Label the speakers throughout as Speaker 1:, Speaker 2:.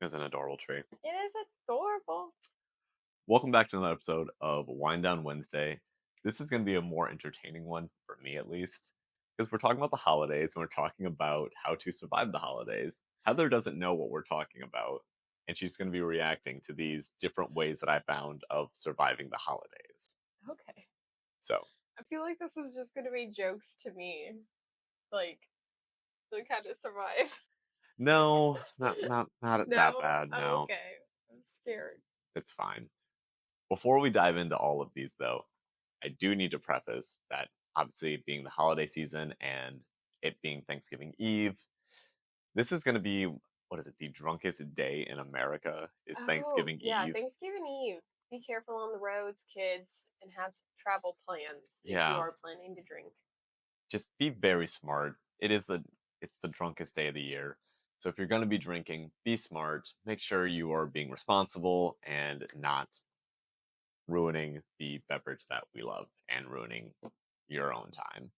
Speaker 1: It's an adorable tree.
Speaker 2: It is adorable.
Speaker 1: Welcome back to another episode of WineDown Wednesday. This is going to be a more entertaining one, for me at least, because we're talking about the holidays and we're talking about how to survive the holidays. Heather doesn't know what we're talking about, and she's going to be reacting to these different ways that I found of surviving the holidays.
Speaker 2: Okay.
Speaker 1: So,
Speaker 2: I feel like this is just gonna be jokes to me. Like how to survive.
Speaker 1: no, not that
Speaker 2: No?
Speaker 1: bad.
Speaker 2: Oh,
Speaker 1: No,
Speaker 2: okay. I'm scared.
Speaker 1: it's fine. Before we dive into all of these, though, I do need to preface that obviously being the holiday season and it being Thanksgiving Eve, this is going to be, what is it, the drunkest day in America is
Speaker 2: Oh,
Speaker 1: Thanksgiving
Speaker 2: yeah,
Speaker 1: Eve.
Speaker 2: Thanksgiving Eve. Be careful on the roads, kids, and have travel plans if you
Speaker 1: Yeah,
Speaker 2: are planning to drink.
Speaker 1: just be very smart. It's the drunkest day of the year. So if you're going to be drinking, be smart. Make sure you are being responsible and not ruining the beverage that we love and ruining your own time.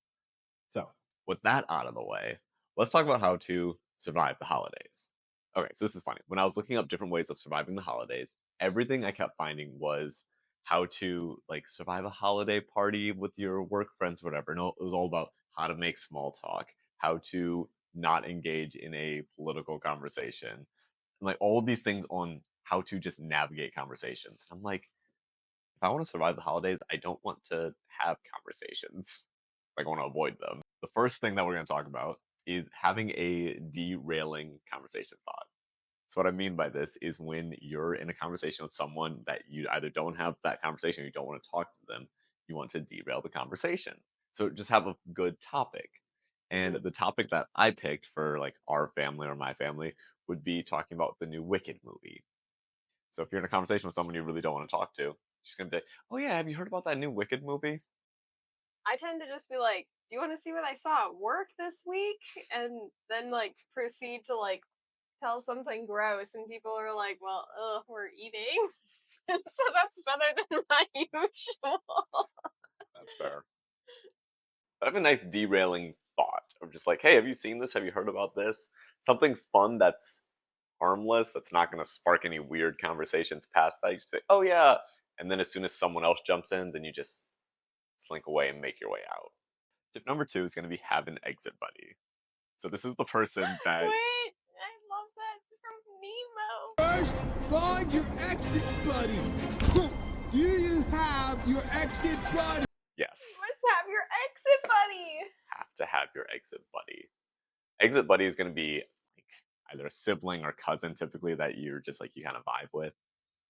Speaker 1: So, with that out of the way, let's talk about how to survive the holidays. Okay, so this is funny. When I was looking up different ways of surviving the holidays, everything I kept finding was how to like survive a holiday party with your work friends, whatever. No, it was all about how to make small talk, how to not engage in a political conversation, and like all of these things on how to just navigate conversations. I'm like, if I want to survive the holidays, I don't want to have conversations. Like, I want to avoid them. The first thing that we're going to talk about is having a derailing conversation thought. So, what I mean by this is when you're in a conversation with someone that you either don't have that conversation or you don't want to talk to them, you want to derail the conversation. So, just have a good topic. And
Speaker 2: Mhm.
Speaker 1: the topic that I picked for like our family or my family would be talking about the new Wicked movie. So if you're in a conversation with someone you really don't want to talk to, she's gonna be like, "Oh yeah, have you heard about that new Wicked movie?"
Speaker 2: I tend to just be like, "Do you want to see what I saw at work this week?" And then proceed to tell something gross, and people are like, "Well, ugh, we're eating," so that's better than my usual.
Speaker 1: That's fair. I have a nice derailing thought of just like, "Hey, have you seen this? Have you heard about this?" Something fun that's harmless, that's not gonna spark any weird conversations past that. You just say, "Oh yeah," and then as soon as someone else jumps in, then you just slink away and make your way out. Tip number two is gonna be have an exit buddy. So this is the person that
Speaker 2: Wait, I love that from Nemo.
Speaker 3: First, find your exit buddy. Do you have your exit buddy?
Speaker 2: You
Speaker 1: yes,
Speaker 2: must have your exit buddy.
Speaker 1: have to have your exit buddy. Exit buddy is going to be like either a sibling or cousin typically that you're just like you kind of vibe with.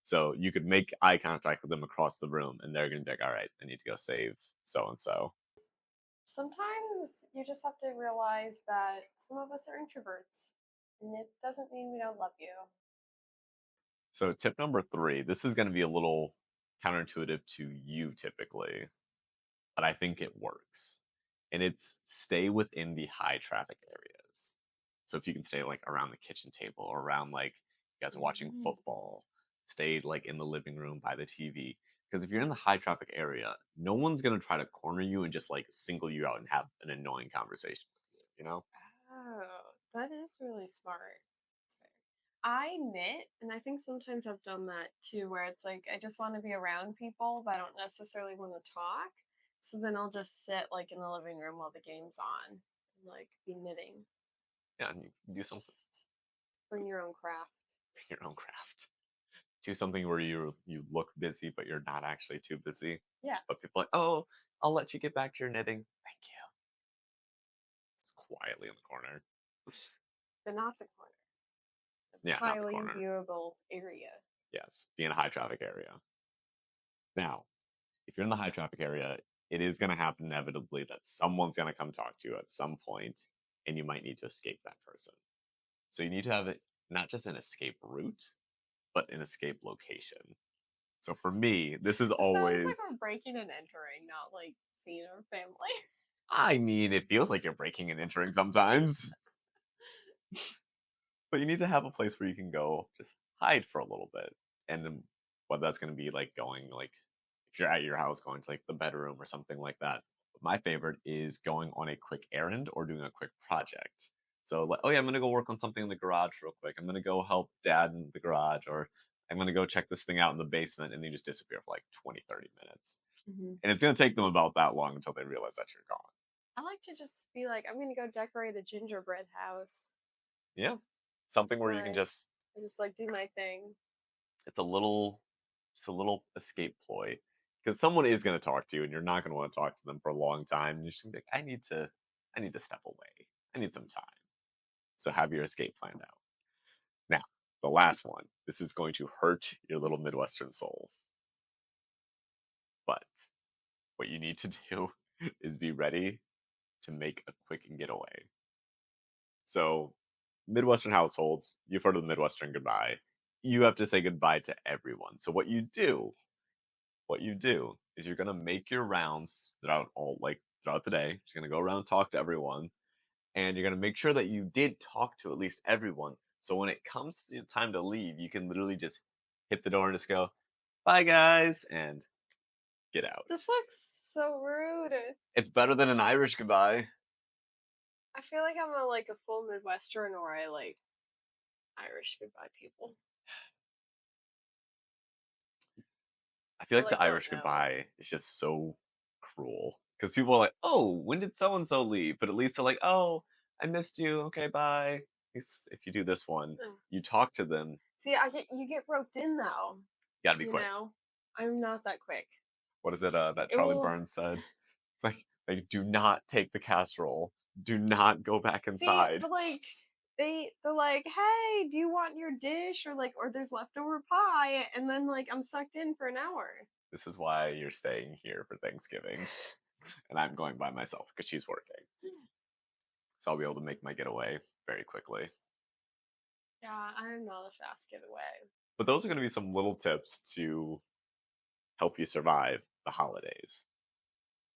Speaker 1: So you could make eye contact with them across the room and they're going to be like, all right, I need to go save so and so.
Speaker 2: Sometimes you just have to realize that some of us are introverts, and it doesn't mean we don't love you.
Speaker 1: So tip number three, this is going to be a little counterintuitive to you typically, but I think it works. And it's stay within the high traffic areas. So if you can stay like around the kitchen table or around like you guys are watching football, stay like in the living room by the TV. Because if you're in the high traffic area, no one's gonna try to corner you and just like single you out and have an annoying conversation with you, you know?
Speaker 2: Oh, that is really smart. I knit, and I think sometimes I've done that too, where it's like I just want to be around people, but I don't necessarily want to talk. So then I'll just sit in the living room while the game's on, and be knitting.
Speaker 1: Yeah, and you do
Speaker 2: So
Speaker 1: something
Speaker 2: just bring your own craft.
Speaker 1: your own craft. Do something where you look busy but you're not actually too busy.
Speaker 2: Yeah,
Speaker 1: But people are like, oh, I'll let you get back to your knitting. Thank you. It's quietly in the corner.
Speaker 2: but not the corner. The
Speaker 1: Yeah, not the
Speaker 2: highly
Speaker 1: corner.
Speaker 2: viewable area.
Speaker 1: Yes, be in a high traffic area. Now, if you're in the high traffic area, it is going to happen inevitably that someone's going to come talk to you at some point, and you might need to escape that person. So you need to have it not just an escape route, but an escape location. So for me, this is
Speaker 2: It sounds like
Speaker 1: always,
Speaker 2: we're breaking and entering, not seeing our family.
Speaker 1: I mean, it feels like you're breaking and entering sometimes, but you need to have a place where you can go just hide for a little bit. And then whether that's going to be like going, like, if you're at your house, going to like the bedroom or something like that. But my favorite is going on a quick errand or doing a quick project. So like, oh yeah, I'm gonna go work on something in the garage real quick. I'm gonna go help dad in the garage, or I'm gonna go check this thing out in the basement, and you just disappear for like 20, 30 minutes. And it's gonna take them about that long until they realize that you're gone.
Speaker 2: I like to just be like, I'm gonna go decorate a gingerbread house.
Speaker 1: Yeah. Something
Speaker 2: That's
Speaker 1: where you can
Speaker 2: why
Speaker 1: just
Speaker 2: I just like do my thing.
Speaker 1: it's a little just a little escape ploy. Because someone is gonna talk to you and you're not gonna want to talk to them for a long time. You're just gonna be like, I need to step away. I need some time. So have your escape planned out. Now, the last one. This is going to hurt your little Midwestern soul. But what you need to do is be ready to make a quick getaway. So, Midwestern households, you've heard of the Midwestern goodbye. You have to say goodbye to everyone. So what you do is you're gonna make your rounds throughout the day. You're gonna go around and talk to everyone, and you're gonna make sure that you did talk to at least everyone. So when it comes to time to leave, you can literally just hit the door and just go, "Bye, guys," and get out.
Speaker 2: That's like so rude.
Speaker 1: It's better than an Irish goodbye.
Speaker 2: I feel like I'm a full Midwestern, or I like Irish goodbye people.
Speaker 1: I feel
Speaker 2: I
Speaker 1: like the
Speaker 2: don't
Speaker 1: Irish
Speaker 2: know.
Speaker 1: goodbye is just so cruel because people are like, "Oh, when did so and so leave?" But at least they're like, "Oh, I missed you. Okay, bye." At least if you do this one,
Speaker 2: Oh.
Speaker 1: you talk to them.
Speaker 2: See, you get roped in though.
Speaker 1: You gotta be
Speaker 2: You
Speaker 1: quick.
Speaker 2: know, I'm not that quick.
Speaker 1: What is it? That
Speaker 2: It
Speaker 1: Charlie
Speaker 2: will
Speaker 1: Burns said. It's like, do not take the casserole. Do not go back
Speaker 2: see,
Speaker 1: inside.
Speaker 2: but they're like, hey, do you want your dish, or there's leftover pie, and then I'm sucked in for an hour.
Speaker 1: This is why you're staying here for Thanksgiving, and I'm going by myself because she's working. So I'll be able to make my getaway very quickly.
Speaker 2: Yeah, I'm not a fast getaway.
Speaker 1: But those are going to be some little tips to help you survive the holidays.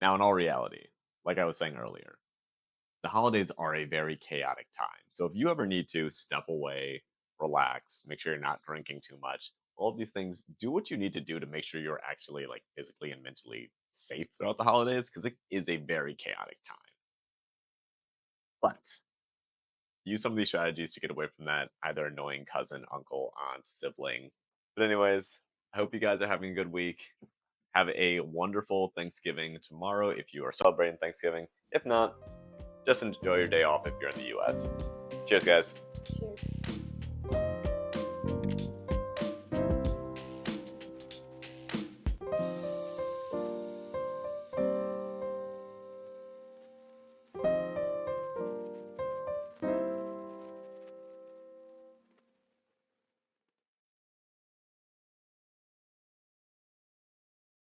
Speaker 1: Now, in all reality, like I was saying earlier, the holidays are a very chaotic time. So if you ever need to step away, relax, make sure you're not drinking too much, all of these things, do what you need to do to make sure you're actually like physically and mentally safe throughout the holidays because it is a very chaotic time. But use some of these strategies to get away from that either annoying cousin, uncle, aunt, sibling. But anyways, I hope you guys are having a good week. Have a wonderful Thanksgiving tomorrow if you are celebrating Thanksgiving. If not, just enjoy your day off if you're in the US. Cheers, guys.
Speaker 2: Cheers.